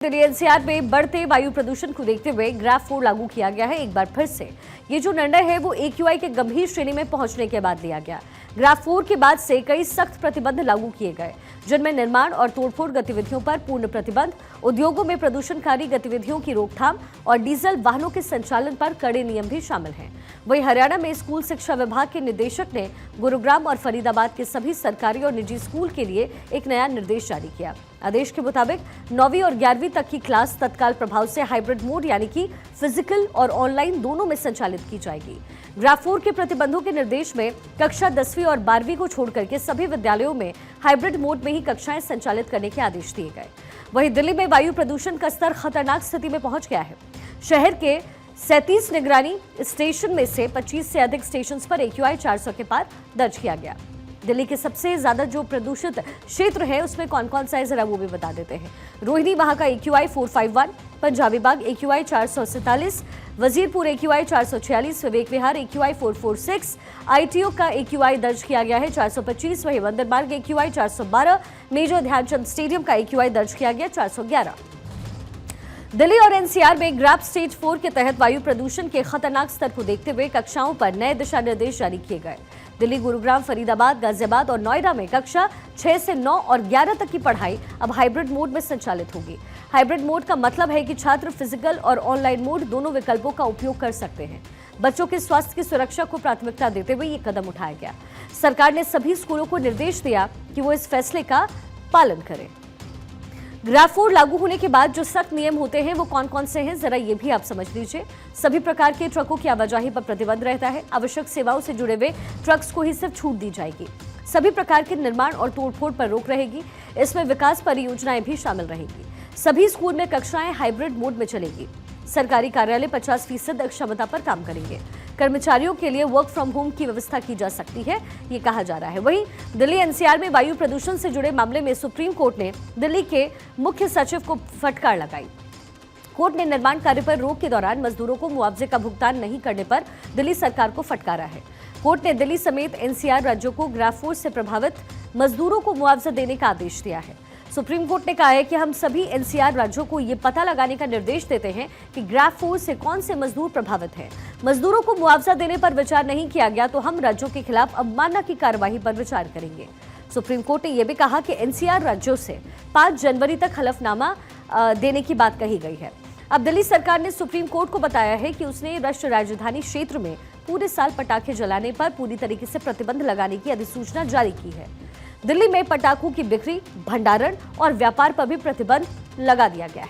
Delhi NCR में बढ़ते वायु प्रदूषण को देखते हुए ग्राफ 4 लागू किया गया है। एक बार फिर से ये जो निर्णय है वो AQI के गंभीर श्रेणी में पहुंचने के बाद लिया गया। ग्राफ 4 के बाद से कई सख्त प्रतिबंध लागू किए गए, जिनमें निर्माण और तोड़फोड़ गतिविधियों पर पूर्ण प्रतिबंध, उद्योगों में प्रदूषणकारी गतिविधियों की रोकथाम और डीजल वाहनों के संचालन पर कड़े नियम भी शामिल हैं। वहीं हरियाणा में स्कूल शिक्षा विभाग के निदेशक ने गुरुग्राम और फरीदाबाद के सभी सरकारी और निजी स्कूल के लिए एक नया निर्देश जारी किया। आदेश के मुताबिक 9वीं और 11वीं तक की क्लास तत्काल प्रभाव से हाइब्रिड मोड यानी कि फिजिकल और ऑनलाइन दोनों में संचालित की जाएगी। ग्राफ 4 के प्रतिबंधों के निर्देश में कक्षा 10वीं और 12वीं को छोड़कर के सभी विद्यालयों में हाइब्रिड मोड में ही कक्षाएं संचालित करने के आदेश दिए गए। वहीं दिल्ली में वायु प्रदूषण का स्तर खतरनाक स्थिति में पहुंच गया है। शहर के 37 निगरानी स्टेशन में से 25 से अधिक स्टेशन पर AQI 400 के पार दर्ज किया गया। दिल्ली के सबसे ज्यादा जो प्रदूषित क्षेत्र है उसमें कौन कौन सा है जरा वो भी बता देते हैं। रोहिणी वहां का AQI 451, पंजाबी बाग AQI 447, Wazirpur AQI 446, Vivek Vihar AQI 446, ITO का AQI दर्ज किया गया है 425, वहीं वंदर मार्ग AQI 412, मेजर ध्यानचंद स्टेडियम का AQI दर्ज किया गया 411। दिल्ली और एनसीआर में ग्राफ स्टेज 4 के तहत वायु प्रदूषण के खतरनाक स्तर को देखते हुए कक्षाओं पर नए दिशा निर्देश जारी किए गए। दिल्ली, गुरुग्राम, फरीदाबाद, गाजियाबाद और नोएडा में कक्षा 6 से 9 और 11 तक की पढ़ाई अब हाइब्रिड मोड में संचालित होगी। हाइब्रिड मोड का मतलब है कि छात्र फिजिकल और ऑनलाइन मोड दोनों विकल्पों का उपयोग कर सकते हैं। बच्चों के स्वास्थ्य की सुरक्षा को प्राथमिकता देते हुए ये कदम उठाया गया। सरकार ने सभी स्कूलों को निर्देश दिया कि वो इस फैसले का पालन करें। ग्राफ 4 लागू होने के बाद जो सख्त नियम होते हैं वो कौन कौन से हैं जरा ये भी आप समझ लीजिए। सभी प्रकार के ट्रकों की आवाजाही पर प्रतिबंध रहता है। आवश्यक सेवाओं से जुड़े हुए ट्रक्स को ही सिर्फ छूट दी जाएगी। सभी प्रकार के निर्माण और तोड़फोड़ पर रोक रहेगी। इसमें विकास परियोजनाएं भी शामिल रहेंगी। सभी स्कूल में कक्षाएं हाइब्रिड मोड में चलेगी। सरकारी कार्यालय 50% क्षमता पर काम करेंगे। कर्मचारियों के लिए वर्क फ्रॉम होम की व्यवस्था की जा सकती है, ये कहा जा रहा है। वहीं दिल्ली एनसीआर में वायु प्रदूषण से जुड़े मामले में सुप्रीम कोर्ट ने दिल्ली के मुख्य सचिव को फटकार लगाई। कोर्ट ने निर्माण कार्य पर रोक के दौरान मजदूरों को मुआवजे का भुगतान नहीं करने पर दिल्ली सरकार को फटकारा है। कोर्ट ने दिल्ली समेत एनसीआर राज्यों को ग्राफ 4 से प्रभावित मजदूरों को मुआवजा देने का आदेश दिया है। सुप्रीम कोर्ट ने कहा है कि हम सभी एनसीआर राज्यों को ये पता लगाने का निर्देश देते हैं कि ग्राफ 4 से कौन से मजदूर प्रभावित हैं। मजदूरों को मुआवजा देने पर विचार नहीं किया गया तो हम राज्यों के खिलाफ अवमानना की कार्रवाई पर विचार करेंगे। सुप्रीम कोर्ट ने यह भी कहा कि एनसीआर राज्यों से 5 जनवरी तक हलफनामा देने की बात कही गई है। अब दिल्ली सरकार ने सुप्रीम कोर्ट को बताया है कि उसने राष्ट्रीय राजधानी क्षेत्र में पूरे साल पटाखे जलाने पर पूरी तरीके से प्रतिबंध लगाने की अधिसूचना जारी की है। दिल्ली में पटाखों की बिक्री, भंडारण और व्यापार पर भी प्रतिबंध लगा दिया गया है।